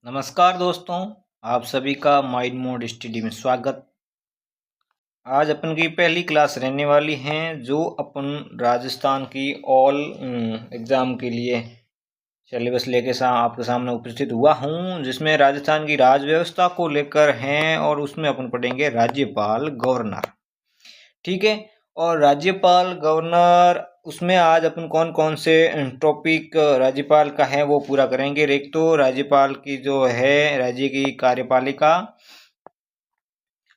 नमस्कार दोस्तों, आप सभी का माइंड मोड स्टडी में स्वागत। आज अपन की पहली क्लास रहने वाली है जो अपन राजस्थान की ऑल एग्ज़ाम के लिए सिलेबस लेके आपके सामने उपस्थित हुआ हूँ, जिसमें राजस्थान की राज व्यवस्था को लेकर हैं और उसमें अपन पढ़ेंगे राज्यपाल गवर्नर। ठीक है। और राज्यपाल गवर्नर उसमें आज अपन कौन कौन से टॉपिक राज्यपाल का है वो पूरा करेंगे। एक तो राज्यपाल की जो है राज्य की कार्यपालिका,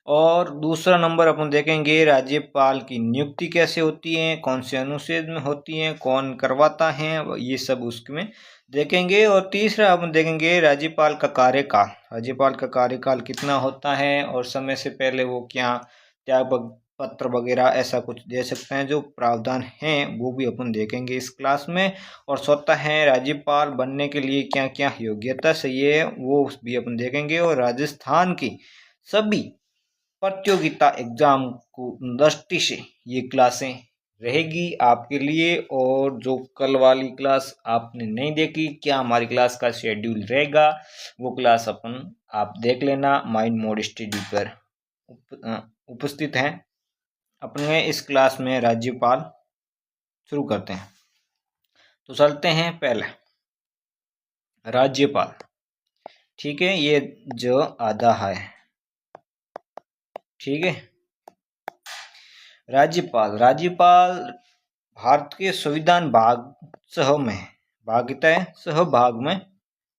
और दूसरा नंबर अपन देखेंगे राज्यपाल की नियुक्ति कैसे होती है, कौन से अनुच्छेद में होती है, कौन करवाता है, ये सब उसमें देखेंगे। और तीसरा अपन देखेंगे राज्यपाल का कार्यकाल, राज्यपाल का कार्यकाल कितना होता है और समय से पहले वो क्या त्याग पत्र वगैरह ऐसा कुछ दे सकते हैं, जो प्रावधान हैं वो भी अपन देखेंगे इस क्लास में। और स्वतः है राज्यपाल बनने के लिए क्या क्या योग्यता चाहिए वो भी अपन देखेंगे। और राजस्थान की सभी प्रतियोगिता एग्जाम को दृष्टि से ये क्लासें रहेगी आपके लिए। और जो कल वाली क्लास आपने नहीं देखी, क्या हमारी क्लास का शेड्यूल रहेगा, वो क्लास अपन आप देख लेना। माइंड मोड स्टडी पर उपस्थित हैं। अपने इस क्लास में राज्यपाल शुरू करते हैं। तो चलते हैं पहले राज्यपाल। ठीक है, ये जो आधा है, ठीक है। राज्यपाल भारत के संविधान सहभाग में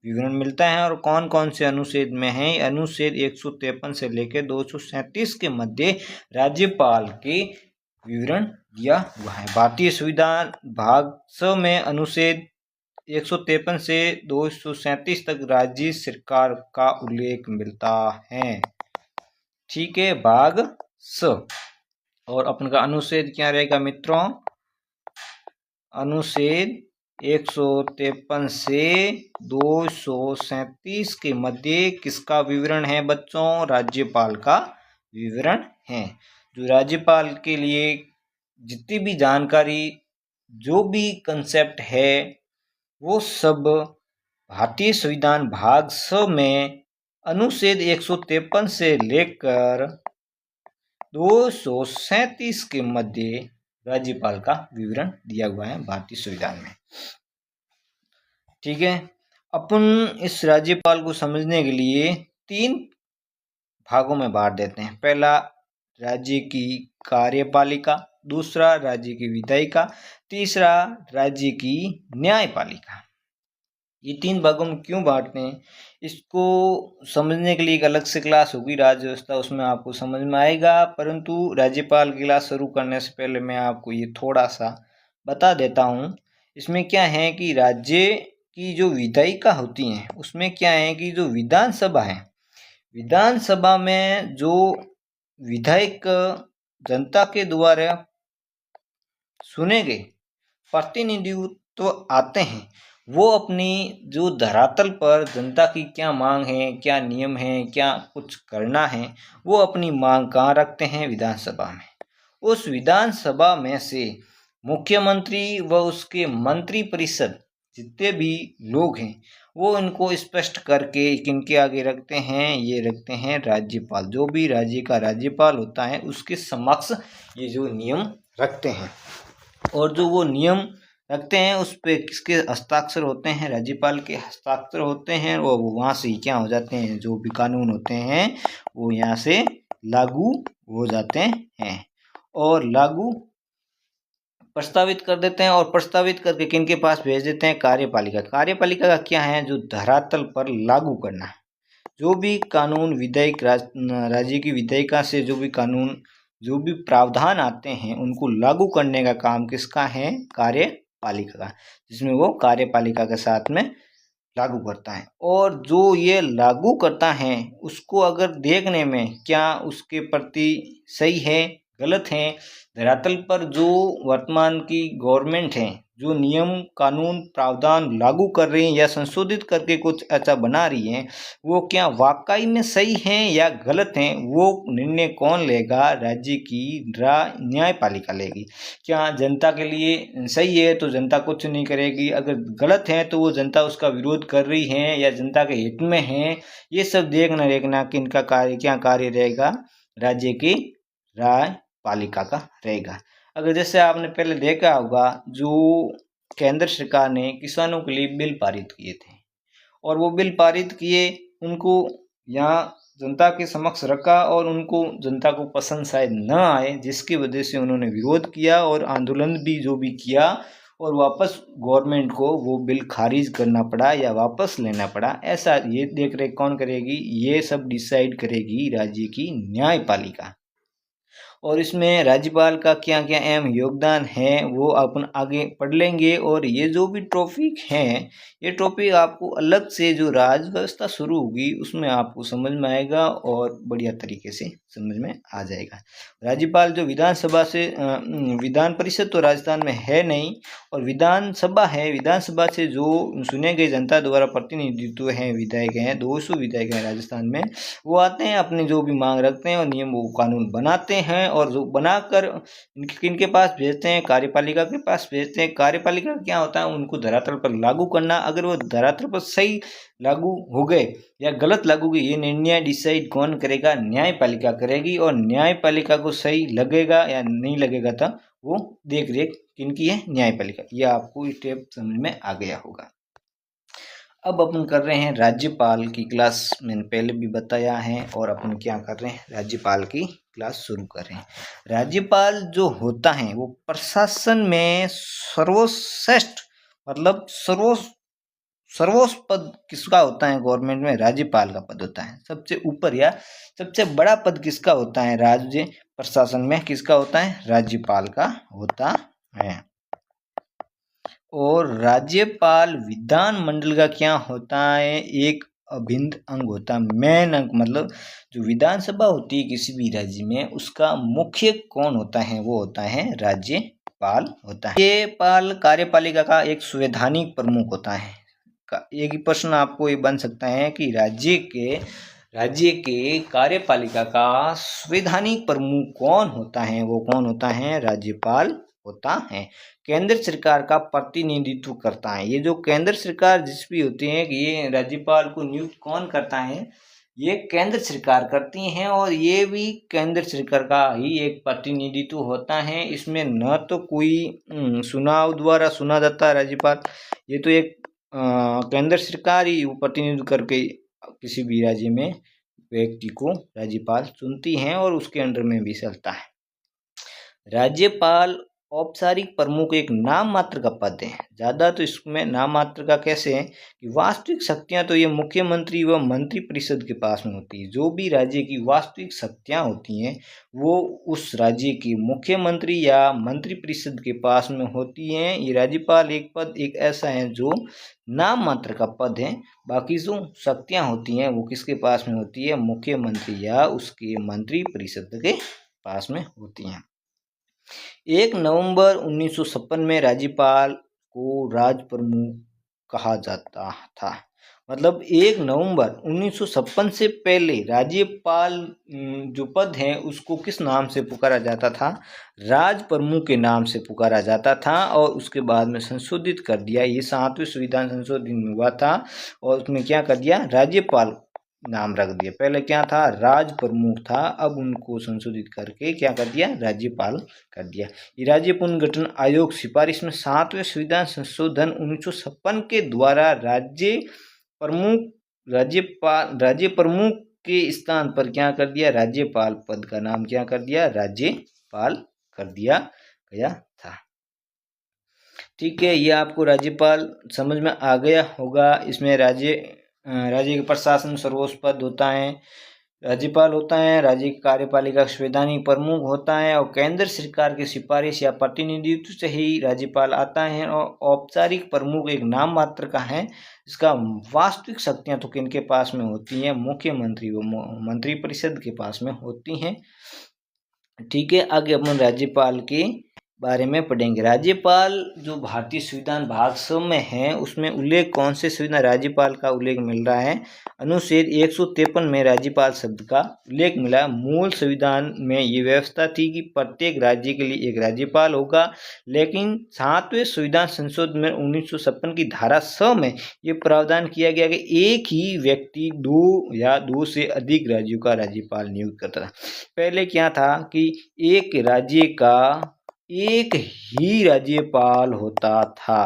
विवरण मिलता है। और कौन कौन से अनुच्छेद में है। अनुच्छेद 153 से लेकर 237 के मध्य राज्यपाल के विवरण दिया हुआ है। भारतीय संविधान भाग 6 में अनुच्छेद 153 से 237 तक राज्य सरकार का उल्लेख मिलता है। ठीक है, भाग 6। और अपन का अनुच्छेद क्या रहेगा मित्रों, अनुच्छेद 153 से 237 के मध्य किसका विवरण है बच्चों, राज्यपाल का विवरण है। जो राज्यपाल के लिए जितनी भी जानकारी, जो भी कंसेप्ट है, वो सब भारतीय संविधान भाग 6 में अनुच्छेद 153 से लेकर 237 के मध्य राज्यपाल का विवरण दिया हुआ है भारतीय संविधान में। ठीक है, अपन इस राज्यपाल को समझने के लिए 3 भागों में बांट देते हैं। पहला राज्य की कार्यपालिका, दूसरा राज्य की विधायिका, तीसरा राज्य की न्यायपालिका। ये 3 भागों में क्यों बांटते हैं, इसको समझने के लिए एक अलग से क्लास होगी राज्य व्यवस्था, उसमें आपको समझ में आएगा। परंतु राज्यपाल की क्लास शुरू करने से पहले मैं आपको ये थोड़ा सा बता देता हूँ। इसमें क्या है कि राज्य की जो विधायिका होती हैं उसमें क्या है कि जो विधानसभा है, विधानसभा में जो विधायक जनता के द्वारा चुने गए प्रतिनिधित्व आते हैं, वो अपनी जो धरातल पर जनता की क्या मांग है, क्या नियम है, क्या कुछ करना है, वो अपनी मांग कहाँ रखते हैं, विधानसभा में। उस विधानसभा में से मुख्यमंत्री व उसके मंत्री परिषद जितने भी लोग हैं वो इनको स्पष्ट करके किनके आगे रखते हैं, ये रखते हैं राज्यपाल। जो भी राज्य का राज्यपाल होता है उसके समक्ष ये जो नियम रखते हैं। और जो वो नियम रखते हैं उस पे किसके हस्ताक्षर होते हैं, राज्यपाल के हस्ताक्षर होते हैं। और वो वहाँ से क्या हो जाते हैं, जो भी कानून होते हैं वो यहाँ से लागू हो जाते हैं और लागू प्रस्तावित कर देते हैं। और प्रस्तावित करके किनके पास भेज देते हैं, कार्यपालिका। कार्यपालिका का क्या है, जो धरातल पर लागू करना है। जो भी कानून विधायक राज्य की विधायिका से जो भी कानून, जो भी प्रावधान आते हैं उनको लागू करने का काम किसका है, कार्यपालिका का, जिसमें वो कार्यपालिका के साथ में लागू करता है। और जो ये लागू करता है उसको अगर देखने में क्या उसके प्रति सही है गलत है, धरातल पर जो वर्तमान की गवर्नमेंट है जो नियम कानून प्रावधान लागू कर रही हैं या संशोधित करके कुछ ऐसा बना रही हैं, वो क्या वाकई में सही हैं या गलत हैं, वो निर्णय कौन लेगा? राज्य की न्यायपालिका लेगी। क्या जनता के लिए सही है तो जनता कुछ नहीं करेगी, अगर गलत है तो वो जनता उसका विरोध कर रही है या जनता के हित में है, ये सब देखना कि इनका क्या कार्य रहेगा, राज्य की न्यायपालिका का रहेगा। अगर जैसे आपने पहले देखा होगा, जो केंद्र सरकार ने किसानों के लिए बिल पारित किए थे और वो बिल पारित किए, उनको यहाँ जनता के समक्ष रखा और उनको जनता को पसंद शायद न आए, जिसकी वजह से उन्होंने विरोध किया और आंदोलन भी जो भी किया और वापस गवर्नमेंट को वो बिल खारिज करना पड़ा या वापस लेना पड़ा। ऐसा ये देख रेख कौन करेगी? ये सब डिसाइड करेगी राज्य की न्यायपालिका। और इसमें राज्यपाल का क्या क्या अहम योगदान है वो अपन आगे पढ़ लेंगे। और ये जो भी टॉपिक हैं, ये टॉपिक आपको अलग से जो राज व्यवस्था शुरू होगी उसमें आपको समझ में आएगा और बढ़िया तरीके से समझ में आ जाएगा। राज्यपाल जो विधानसभा से विधान परिषद तो राजस्थान में है नहीं, और विधानसभा है, विधानसभा से जो चुने गए जनता द्वारा प्रतिनिधित्व हैं, विधायक हैं, 200 विधायक हैं राजस्थान में, वो आते हैं, अपने जो भी मांग रखते हैं और नियम वो कानून बनाते हैं और जो बनाकर इनके पास भेजते हैं, कार्यपालिका के पास भेजते हैं। कार्यपालिका क्या होता है? उनको धरातल पर लागू करना। अगर वो धरातल पर सही लागू हो गए या गलत लागू गए, ये निर्णय डिसाइड कौन करेगा? न्यायपालिका करेगी। और न्यायपालिका को सही लगेगा या नहीं लगेगा था वो देख रेख किनकी है? न्यायपालिका। यह आपको स्टेप समझ में आ गया होगा। अब अपन कर रहे हैं राज्यपाल की क्लास। मैंने पहले भी बताया है, और अपन क्या कर रहे हैं? राज्यपाल की क्लास शुरू कर रहे हैं। राज्यपाल जो होता है वो प्रशासन में सर्वश्रेष्ठ, मतलब सर्वोच्च पद किसका होता है? गवर्नमेंट में राज्यपाल का पद होता है सबसे ऊपर, या सबसे बड़ा पद किसका होता है? राज्य प्रशासन में किसका होता है? राज्यपाल का होता है। और राज्यपाल विधानमंडल का क्या होता है? एक अभिन्न अंग होता है, मेन अंग। मतलब जो विधानसभा होती है किसी भी राज्य में, उसका मुख्य कौन होता है? वो होता है राज्यपाल होता है। राज्यपाल कार्यपालिका का एक संवैधानिक प्रमुख होता है। एक ही प्रश्न आपको ये बन सकता है कि राज्य के कार्यपालिका का संवैधानिक प्रमुख कौन होता है? वो कौन होता है? राज्यपाल होता है। केंद्र सरकार का प्रतिनिधित्व करता है। ये जो केंद्र सरकार जिस भी होती है, ये राज्यपाल को नियुक्त कौन करता है? ये केंद्र सरकार करती हैं, और ये भी केंद्र सरकार का ही एक प्रतिनिधित्व होता है। इसमें न तो कोई चुनाव द्वारा चुना जाता है राज्यपाल, ये तो एक केंद्र सरकार ही प्रतिनिधित्व करके किसी भी राज्य में व्यक्ति को राज्यपाल चुनती हैं और उसके अंडर में भी चलता है। राज्यपाल औपचारिक प्रमुख एक नाम मात्र का पद है। ज़्यादा तो इसमें नाम मात्र का कैसे है कि वास्तविक शक्तियां तो ये मुख्यमंत्री व मंत्री परिषद के पास में होती है। जो भी राज्य की वास्तविक शक्तियां होती हैं वो उस राज्य की मुख्यमंत्री या मंत्री परिषद के पास में होती हैं। ये राज्यपाल एक पद एक ऐसा है जो नाम मात्र का पद है। बाकी जो शक्तियां होती हैं वो किसके पास में होती है? मुख्यमंत्री या उसके मंत्री परिषद के पास में होती हैं। 1 नवंबर 1956 में राज्यपाल को राज प्रमुख कहा जाता था। मतलब 1 नवंबर 1956 से पहले राज्यपाल जो पद है उसको किस नाम से पुकारा जाता था? राज प्रमुख के नाम से पुकारा जाता था। और उसके बाद में संशोधित कर दिया, ये 7वें संविधान संशोधन हुआ था और उसमें क्या कर दिया? राज्यपाल नाम रख दिया। पहले क्या था? राज प्रमुख था, अब उनको संशोधित करके क्या कर दिया? राज्यपाल कर दिया। ये राज्य पुनर्गठन आयोग सिफारिश में 7वें संविधान संशोधन 1956 के द्वारा राज्य प्रमुख के स्थान पर क्या कर दिया? राज्यपाल पद का नाम क्या कर दिया? राज्यपाल कर दिया गया था। ठीक है, ये आपको राज्यपाल समझ में आ गया होगा। इसमें राज्य के प्रशासन सर्वोच्च पद होता है, राज्यपाल होता है। राज्य की कार्यपालिका संवैधानिक प्रमुख होता है और केंद्र सरकार की सिफारिश या प्रतिनिधित्व से ही राज्यपाल आता है। और औपचारिक प्रमुख एक नाम मात्र का है। इसका वास्तविक शक्तियां तो किनके पास में होती हैं? मुख्यमंत्री व मंत्री परिषद के पास में होती हैं। ठीक है, आगे अपन राज्यपाल की बारे में पढ़ेंगे। राज्यपाल जो भारतीय संविधान भाग 6 में है उसमें उल्लेख कौन से संविधान राज्यपाल का उल्लेख मिल रहा है? अनुच्छेद 153 में राज्यपाल शब्द का उल्लेख मिला। मूल संविधान में ये व्यवस्था थी कि प्रत्येक राज्य के लिए एक राज्यपाल होगा, लेकिन 7वें संविधान संशोधन में 1956 की धारा 6 में ये प्रावधान किया गया कि एक ही व्यक्ति 2 या 2 से अधिक राज्यों का राज्यपाल नियुक्त करता था। पहले क्या था कि एक राज्य का एक ही राज्यपाल होता था।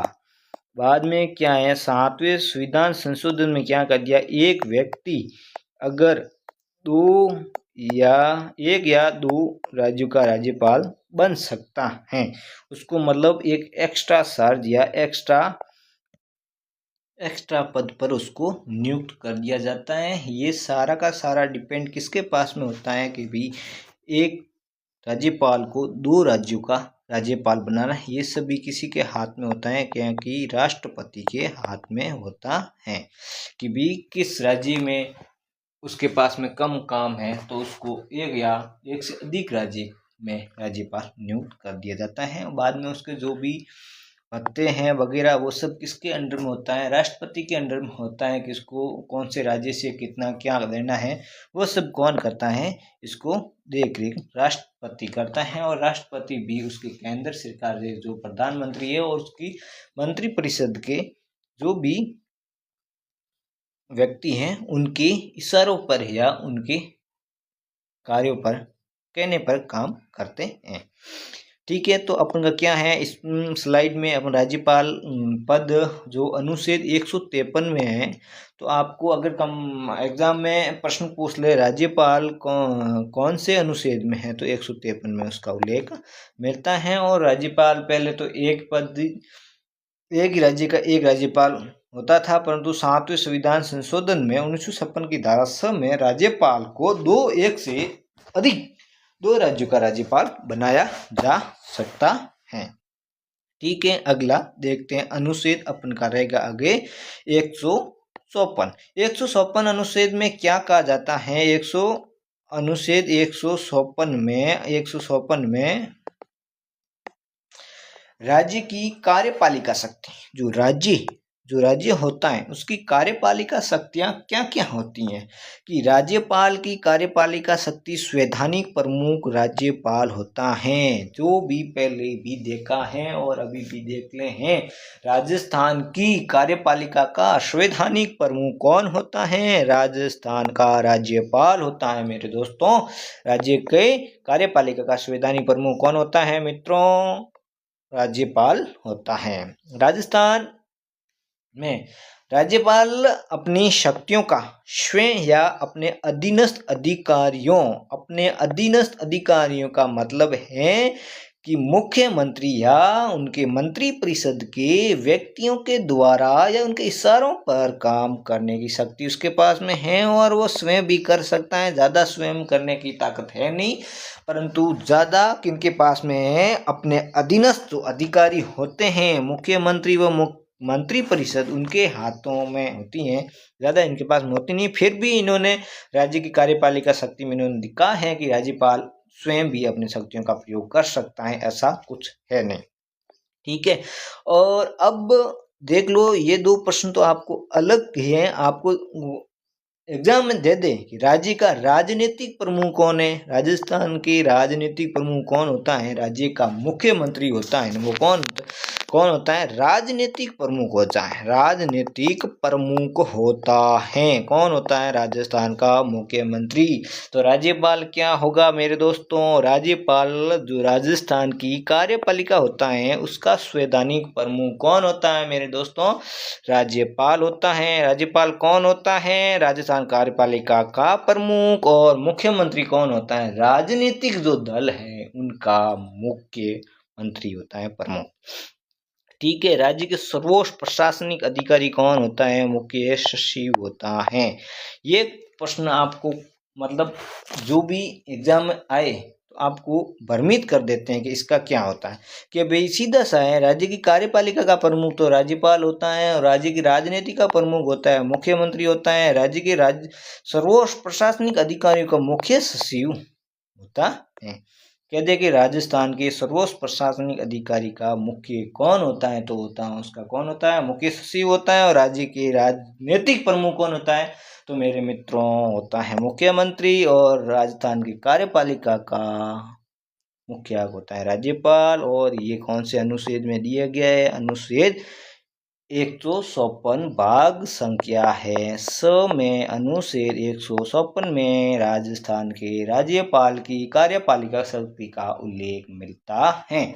बाद में क्या है, 7वें संविधान संशोधन में क्या कर दिया, एक व्यक्ति अगर 1 या 2 राज्यों का राज्यपाल बन सकता है, उसको मतलब एक एक्स्ट्रा चार्ज या एक्स्ट्रा पद पर उसको नियुक्त कर दिया जाता है। ये सारा का सारा डिपेंड किसके पास में होता है कि भी एक राज्यपाल को 2 राज्यों का राज्यपाल बनाना, ये सभी किसी के हाथ में होता है, क्योंकि राष्ट्रपति के हाथ में होता है कि भी किस राज्य में उसके पास में कम काम है तो उसको एक या एक से अधिक राज्य में राज्यपाल नियुक्त कर दिया जाता है। बाद में उसके जो भी भत्ते हैं वगैरह वो सब किसके अंडर में होता है, राष्ट्रपति के अंडर में होता है। किसको कौन से राज्य से कितना क्या देना है वो सब कौन करता है, इसको देख रेख राष्ट्रपति करता है। और राष्ट्रपति भी उसके केंद्र सरकार के जो प्रधानमंत्री है और उसकी मंत्रिपरिषद के जो भी व्यक्ति हैं उनके इशारों पर या उनके कार्यों पर कहने पर काम करते हैं। ठीक है, तो अपन का क्या है इस स्लाइड में अपन राज्यपाल पद जो अनुच्छेद 153 में है, तो आपको अगर कम एग्जाम में प्रश्न पूछ ले राज्यपाल कौन से अनुच्छेद में है, तो 153 में उसका उल्लेख मिलता है। और राज्यपाल पहले तो एक ही राज्य का एक राज्यपाल होता था, परंतु 7वें संविधान संशोधन में 1956 की धारा 6 में राज्यपाल को 1 से अधिक 2 राज्यों का राज्यपाल बनाया जा सकता है। ठीक है, अगला देखते हैं अनुच्छेद अपन का रहेगा आगे 154 अनुच्छेद में क्या कहा जाता है। अनुच्छेद 154 में राज्य की कार्यपालिका शक्ति, जो राज्य होता है उसकी कार्यपालिका शक्तियां क्या क्या होती हैं कि राज्यपाल की कार्यपालिका शक्ति संवैधानिक प्रमुख राज्यपाल होता है। जो भी पहले भी देखा है और अभी भी देख ले हैं, राजस्थान की कार्यपालिका का संवैधानिक प्रमुख कौन होता है, राजस्थान का राज्यपाल होता है। मेरे दोस्तों, राज्य के कार्यपालिका का संवैधानिक प्रमुख कौन होता है मित्रों, राज्यपाल होता है। राजस्थान में राज्यपाल अपनी शक्तियों का स्वयं या अपने अधीनस्थ अधिकारियों का मतलब है कि मुख्यमंत्री या उनके मंत्रिपरिषद के व्यक्तियों के द्वारा या उनके इशारों पर काम करने की शक्ति उसके पास में है। और वो स्वयं भी कर सकता है, ज़्यादा स्वयं करने की ताकत है नहीं, परंतु ज़्यादा किनके पास में है, अपने अधीनस्थ जो अधिकारी होते हैं मुख्यमंत्री व मंत्रिपरिषद उनके हाथों में होती हैं, ज़्यादा इनके पास में होती नहीं। फिर भी इन्होंने राज्य की कार्यपालिका शक्ति में इन्होंने दिखा है कि राज्यपाल स्वयं भी अपनी शक्तियों का प्रयोग कर सकता है, ऐसा कुछ है नहीं। ठीक है, और अब देख लो ये 2 प्रश्न तो आपको अलग है, आपको एग्जाम में दे दे कि राज्य का राजनीतिक प्रमुख कौन है। राजस्थान के राजनीतिक प्रमुख कौन होता है, राज्य का मुख्यमंत्री होता है, वो कौन होता है, राजनीतिक प्रमुख होता है। राजनीतिक प्रमुख होता है कौन होता है, राजस्थान का मुख्यमंत्री। तो राज्यपाल क्या होगा मेरे दोस्तों, राज्यपाल जो राजस्थान की कार्यपालिका होता है उसका संवैधानिक प्रमुख कौन होता है मेरे दोस्तों, राज्यपाल होता है। राज्यपाल कौन होता है, राजस्थान कार्यपालिका का प्रमुख। और मुख्यमंत्री कौन होता है, राजनीतिक जो दल है उनका मुख्यमंत्री होता है, प्रमुख। ठीक है, राज्य के सर्वोच्च प्रशासनिक अधिकारी कौन होता है, मुख्य सचिव होता है। ये प्रश्न आपको मतलब जो भी एग्जाम में आए तो आपको भ्रमित कर देते हैं कि इसका क्या होता है, कि भाई सीधा सा है, राज्य की कार्यपालिका का प्रमुख तो राज्यपाल होता है और राज्य की राजनीति का प्रमुख होता है मुख्यमंत्री होता है। राज्य के सर्वोच्च प्रशासनिक अधिकारियों का मुख्य सचिव होता है। कह दे कि राजस्थान के सर्वोच्च प्रशासनिक अधिकारी का मुख्य कौन होता है, तो होता है उसका कौन होता है, मुख्य सचिव होता है। और राज्य के राजनीतिक प्रमुख कौन होता है, तो मेरे मित्रों होता है मुख्यमंत्री। और राजस्थान की कार्यपालिका का मुखिया होता है राज्यपाल। और ये कौन से अनुच्छेद में दिया गया है, अनुच्छेद 154 भाग संख्या है स में अनुच्छेद 154 में राजस्थान के राज्यपाल की कार्यपालिका शक्ति का उल्लेख मिलता है।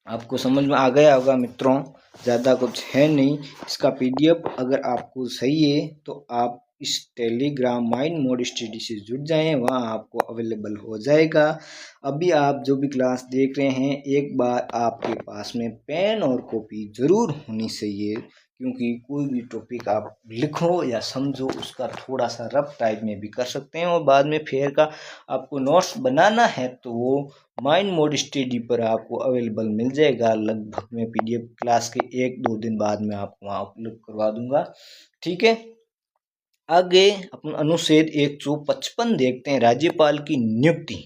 आपको समझ में आ गया होगा मित्रों, ज़्यादा कुछ है नहीं। इसका पीडीएफ अगर आपको सही है तो आप इस टेलीग्राम माइंड मोड स्टडी से जुड़ जाएं, वहाँ आपको अवेलेबल हो जाएगा। अभी आप जो भी क्लास देख रहे हैं, एक बार आपके पास में पेन और कॉपी ज़रूर होनी चाहिए, क्योंकि कोई भी टॉपिक आप लिखो या समझो उसका थोड़ा सा रफ टाइप में भी कर सकते हैं। और बाद में फेयर का आपको नोट्स बनाना है तो वो माइंड मोड स्टडी पर आपको अवेलेबल मिल जाएगा। लगभग में पीडीएफ क्लास के 1-2 दिन बाद में आपको वहाँ अपलोड करवा दूंगा। ठीक है, आगे अपन अनुच्छेद 155 देखते हैं, राज्यपाल की नियुक्ति।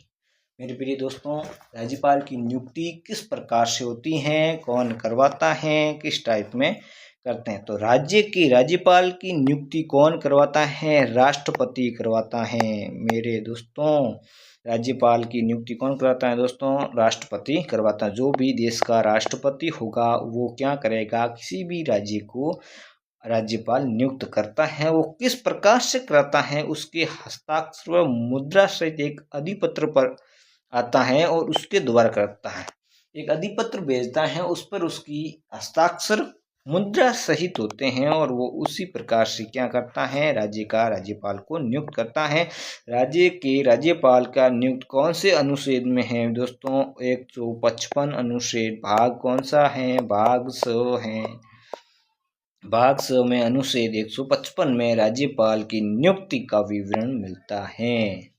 मेरे प्रिय दोस्तों, राज्यपाल की नियुक्ति किस प्रकार से होती है, कौन करवाता है, किस टाइप में करते हैं। तो राज्य की राज्यपाल की नियुक्ति कौन करवाता है, राष्ट्रपति करवाता है। मेरे दोस्तों, राज्यपाल की नियुक्ति कौन करवाता है दोस्तों, राष्ट्रपति करवाता है। जो भी देश का राष्ट्रपति होगा वो क्या करेगा, किसी भी राज्य को राज्यपाल नियुक्त करता है। वो किस प्रकार से करता है, उसके हस्ताक्षर व मुद्रा सहित एक अधिपत्र पर आता है और उसके द्वारा करता है। एक अधिपत्र भेजता है, उस पर उसकी हस्ताक्षर मुद्रा सहित होते हैं और वो उसी प्रकार से क्या करता है, राज्य का राज्यपाल को नियुक्त करता है। राज्य के राज्यपाल का नियुक्त कौन से अनुच्छेद में है दोस्तों, 155 अनुच्छेद भाग कौन सा है, भाग 100 है। भाग 100 में अनुच्छेद 155 में राज्यपाल की नियुक्ति का विवरण मिलता है।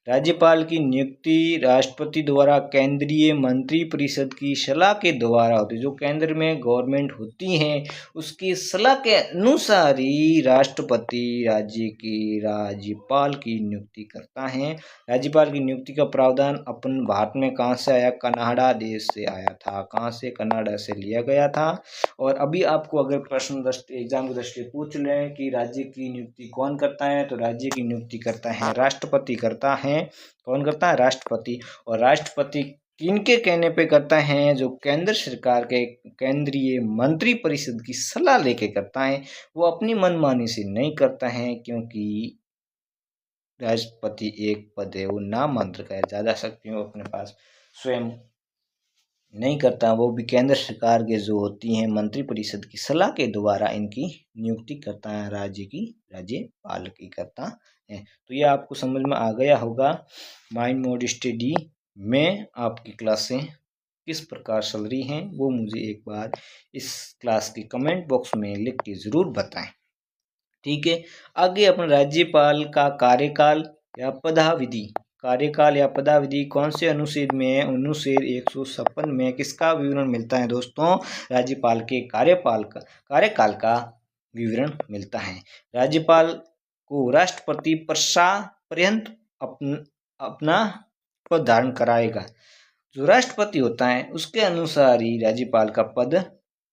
राज्यपाल की नियुक्ति राष्ट्रपति द्वारा केंद्रीय मंत्रिपरिषद की सलाह के द्वारा होती है। जो केंद्र में गवर्नमेंट होती है उसकी सलाह के अनुसार ही राष्ट्रपति राज्य के राज्यपाल की नियुक्ति करता है। राज्यपाल की नियुक्ति का प्रावधान अपन भारत में कहाँ से आया, कनाडा देश से आया था। कहाँ से, कनाडा से लिया गया था। और अभी आपको अगर प्रश्न एग्जाम की दृष्टि से पूछ लें कि राज्य की नियुक्ति कौन करता है, तो राज्य की नियुक्ति करता है राष्ट्रपति करता है। कौन करता है, राष्ट्रपति। और राष्ट्रपति किनके कहने पे करता है, जो केंद्र सरकार के केंद्रीय मंत्री परिषद की सलाह लेके करता है। वो अपनी मनमानी से नहीं करता है, क्योंकि राष्ट्रपति एक पद है, वो नाम मात्र का है, ज़्यादा शक्तियाँ अपने पास स्वयं नहीं करता। वो भी केंद्र सरकार के जो होती हैं मंत्रिपरिषद की सलाह के द्वारा इनकी नियुक्ति करता है, राज्य की राज्यपाल की करता है। तो ये आपको समझ में आ गया होगा। माइंड मोड स्टडी में आपकी क्लासें किस प्रकार चल रही हैं वो मुझे एक बार इस क्लास के कमेंट बॉक्स में लिख के ज़रूर बताएं। ठीक है, आगे अपना राज्यपाल का कार्यकाल या पदाविधि, कार्यकाल या पदाविधि कौन से अनुच्छेद में है, अनुच्छेद 156 में किसका विवरण मिलता है दोस्तों, राज्यपाल के कार्यकाल का विवरण मिलता है। राज्यपाल को राष्ट्रपति पर्यंत अपना पद धारण कराएगा। जो राष्ट्रपति होता है उसके अनुसार ही राज्यपाल का पद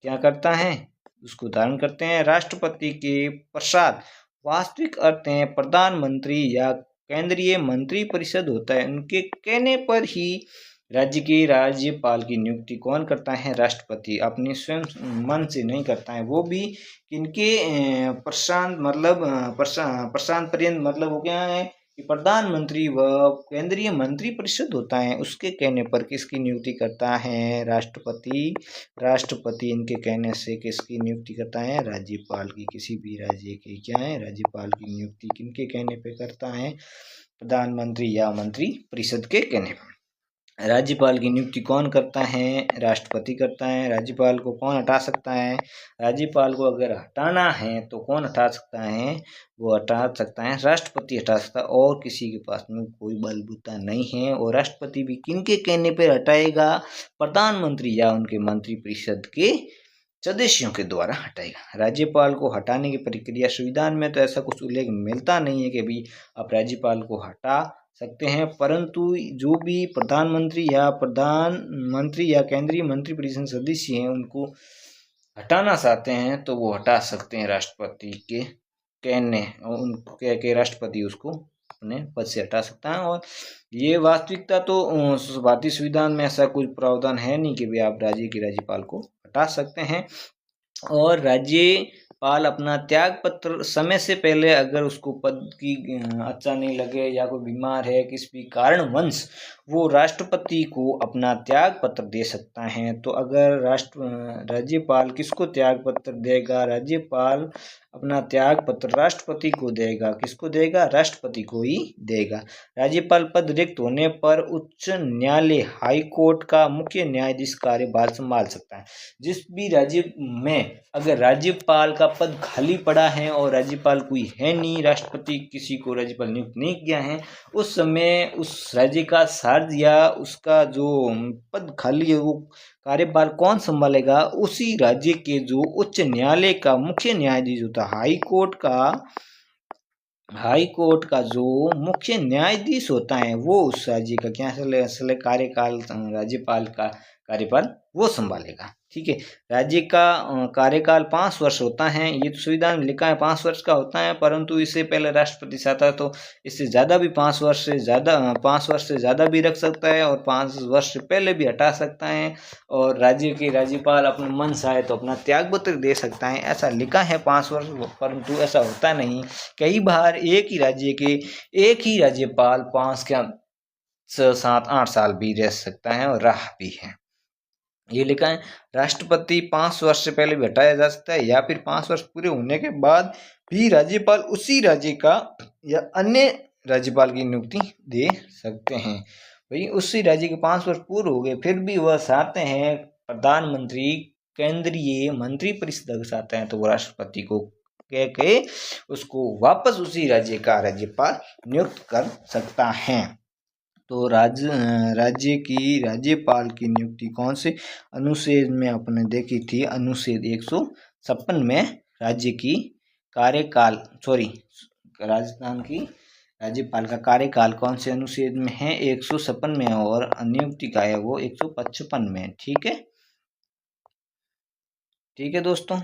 क्या करता है, उसको धारण करते हैं। राष्ट्रपति के पश्चात वास्तविक अर्थ है प्रधानमंत्री या केंद्रीय मंत्रिपरिषद होता है, उनके कहने पर ही राज्य के राज्यपाल की नियुक्ति कौन करता है, राष्ट्रपति। अपने स्वयं मन से नहीं करता है, वो भी किनके प्रशांत पर्यंत मतलब वो क्या है कि प्रधानमंत्री व केंद्रीय मंत्रिपरिषद होता है उसके कहने पर किसकी नियुक्ति करता है, राष्ट्रपति इनके कहने से किसकी नियुक्ति करता है, राज्यपाल की। किसी भी राज्य के क्या है, राज्यपाल की नियुक्ति किनके कहने पे करता है, प्रधानमंत्री या मंत्रिपरिषद के कहने पर। राज्यपाल की नियुक्ति कौन करता है, राष्ट्रपति करता है। राज्यपाल को कौन हटा सकता है, राज्यपाल को अगर हटाना है तो कौन हटा सकता है, वो हटा सकता है राष्ट्रपति हटा सकता है, और किसी के पास में कोई बलबूता नहीं है। और राष्ट्रपति भी किनके कहने पर हटाएगा, प्रधानमंत्री या उनके मंत्रिपरिषद के सदस्यों के द्वारा हटाएगा। राज्यपाल को हटाने की प्रक्रिया संविधान में तो ऐसा कुछ उल्लेख मिलता नहीं है कि भाई आप राज्यपाल को हटा सकते हैं, परंतु जो भी प्रधानमंत्री या केंद्रीय मंत्रिपरिषद सदस्य हैं उनको हटाना चाहते हैं तो वो हटा सकते हैं राष्ट्रपति के कहने, उनको कह के राष्ट्रपति उसको अपने पद से हटा सकता है। और ये वास्तविकता तो भारतीय संविधान में ऐसा कोई प्रावधान है नहीं कि भाई आप राज्य के राज्यपाल को हटा सकते हैं। और राज्यपाल अपना त्याग पत्र समय से पहले, अगर उसको पद की अच्छा नहीं लगे या कोई बीमार है किसी भी कारणवश, वो राष्ट्रपति को अपना त्याग पत्र दे सकता है। तो अगर राज्यपाल किसको त्याग पत्र देगा? राज्यपाल अपना त्याग पत्र राष्ट्रपति को देगा। किसको देगा? राष्ट्रपति को ही देगा। राज्यपाल पद रिक्त होने पर उच्च न्यायालय हाई कोर्ट का मुख्य न्यायाधीश कार्यभार संभाल सकता है। जिस भी राज्य में अगर राज्यपाल का पद खाली पड़ा है और राज्यपाल कोई है नहीं, राष्ट्रपति किसी को राज्यपाल नियुक्त नहीं किया है, उस समय उस राज्य का सार्ज या उसका जो पद खाली है वो कार्यभार कौन संभालेगा? उसी राज्य के जो उच्च न्यायालय का मुख्य न्यायाधीश होता है, हाई कोर्ट का जो मुख्य न्यायाधीश होता है, वो उस राज्य का क्या कार्यकाल, राज्यपाल का कार्यकाल वो संभालेगा। ठीक है, राज्य का कार्यकाल 5 वर्ष होता है। ये तो संविधान में लिखा है 5 वर्ष का होता है, परंतु इससे पहले राष्ट्रपति चाहता है तो इससे ज़्यादा भी 5 वर्ष से ज़्यादा भी रख सकता है और 5 वर्ष से पहले भी हटा सकता है। और राज्य के राज्यपाल अपने मन चाहे तो अपना त्याग पत्र दे सकता है। ऐसा लिखा है 5 वर्ष, परंतु ऐसा होता नहीं। कई बार एक ही राज्य के एक ही राज्यपाल 5 या 7 8 साल भी रह सकता है और रहा भी है। ये लिखा है राष्ट्रपति 5 वर्ष से पहले भी हटाया जा सकता है या फिर 5 वर्ष पूरे होने के बाद भी राज्यपाल उसी राज्य का या अन्य राज्यपाल की नियुक्ति दे सकते हैं। भाई उसी राज्य के 5 वर्ष पूरे हो गए फिर भी वह चाहते हैं, प्रधानमंत्री केंद्रीय मंत्रिपरिषद चाहते हैं, तो वो राष्ट्रपति को कह के उसको वापस उसी राज्य का राज्यपाल नियुक्त कर सकता है। तो राज्य की राज्यपाल की नियुक्ति कौन से अनुच्छेद में आपने देखी थी? अनुच्छेद 156 में राज्य की कार्यकाल राजस्थान की राज्यपाल का कार्यकाल कौन से अनुच्छेद में है? 156 में, और नियुक्ति का है वो 155 में। ठीक है दोस्तों।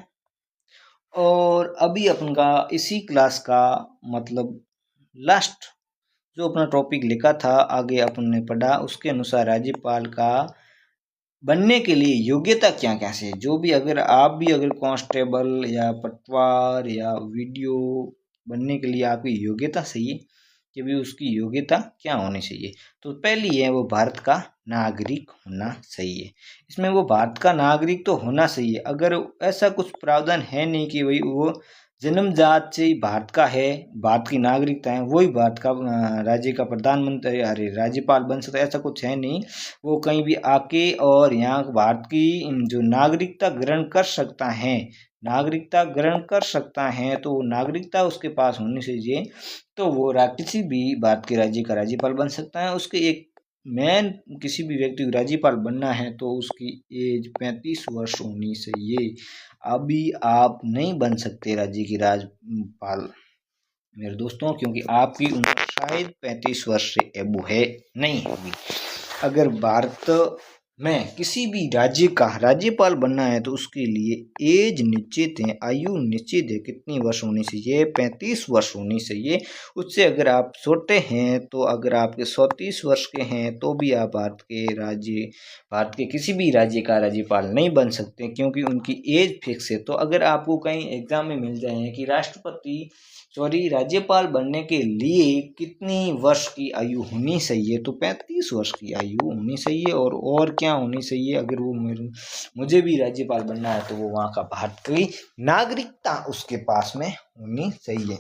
और अभी अपन का इसी क्लास का मतलब लास्ट जो अपना टॉपिक लिखा था, आगे अपन ने पढ़ा, उसके अनुसार राज्यपाल का बनने के लिए योग्यता क्या क्या है। जो भी अगर कांस्टेबल या पटवार या वीडियो बनने के लिए आपकी योग्यता चाहिए कि भी उसकी योग्यता क्या होनी चाहिए, तो पहली है वो भारत का नागरिक होना चाहिए। इसमें वो भारत का नागरिक तो होना चाहिए, अगर ऐसा कुछ प्रावधान है नहीं कि भाई वो जन्मजात से ही भारत का है, भारत की नागरिकता है, वही भारत का राज्य का प्रधानमंत्री राज्यपाल बन सकता है, ऐसा कुछ है नहीं। वो कहीं भी आके और यहाँ भारत की जो नागरिकता ग्रहण कर सकता है, तो नागरिकता उसके पास होनी चाहिए, तो वो किसी भी भारत के राज्य का राज्यपाल बन सकता है। उसके एक किसी भी व्यक्ति को राज्यपाल बनना है तो उसकी एज 35 वर्ष होनी चाहिए। अभी आप नहीं बन सकते राज्य की राज्यपाल मेरे दोस्तों, क्योंकि आपकी उम्र शायद 35 वर्ष से एबो है नहीं होगी। अगर भारत में किसी भी राज्य का राज्यपाल बनना है तो उसके लिए एज निश्चित है, आयु निश्चित है। कितनी वर्ष होनी चाहिए? 35 वर्ष होनी चाहिए। उससे अगर आप छोटे हैं, तो अगर आपके 34 वर्ष के हैं तो भी आप भारत के किसी भी राज्य का राज्यपाल नहीं बन सकते, क्योंकि उनकी एज फिक्स है। तो अगर आपको कहीं एग्जाम में मिल जाए कि राज्यपाल बनने के लिए कितनी वर्ष की आयु होनी चाहिए, तो 35 वर्ष की आयु होनी चाहिए। और क्या होनी चाहिए? अगर वो मुझे भी राज्यपाल बनना है तो वो वहाँ का भारत की नागरिकता उसके पास में होनी चाहिए।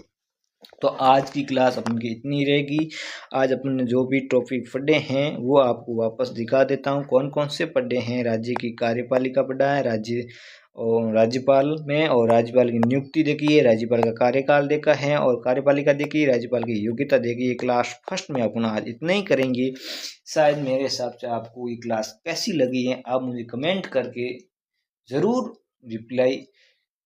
तो आज की क्लास अपन की इतनी रहेगी। आज अपन ने जो भी टॉपिक पढ़े हैं वो आपको वापस दिखा देता हूँ कौन कौन से पढ़े हैं। राज्य की कार्यपालिका पढ़ा है, राज्यपाल में, और राज्यपाल की नियुक्ति देखी है, राज्यपाल का कार्यकाल देखा है, और कार्यपालिका देखी, राज्यपाल की योग्यता देखी है। क्लास फर्स्ट में अपन आज इतना ही करेंगे। शायद मेरे हिसाब से आपको ये क्लास कैसी लगी है आप मुझे कमेंट करके ज़रूर रिप्लाई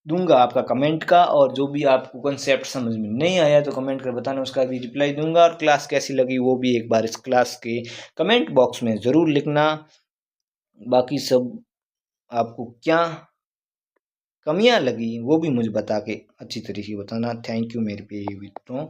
दूंगा आपका कमेंट का, और जो भी आपको कंसेप्ट समझ में नहीं आया तो कमेंट कर बताना, उसका भी रिप्लाई दूंगा। और क्लास कैसी लगी वो भी एक बार इस क्लास के कमेंट बॉक्स में ज़रूर लिखना। बाकी सब आपको क्या कमियां लगी वो भी मुझे बता के अच्छी तरीके से बताना। थैंक यू मेरे प्रिय मित्रों।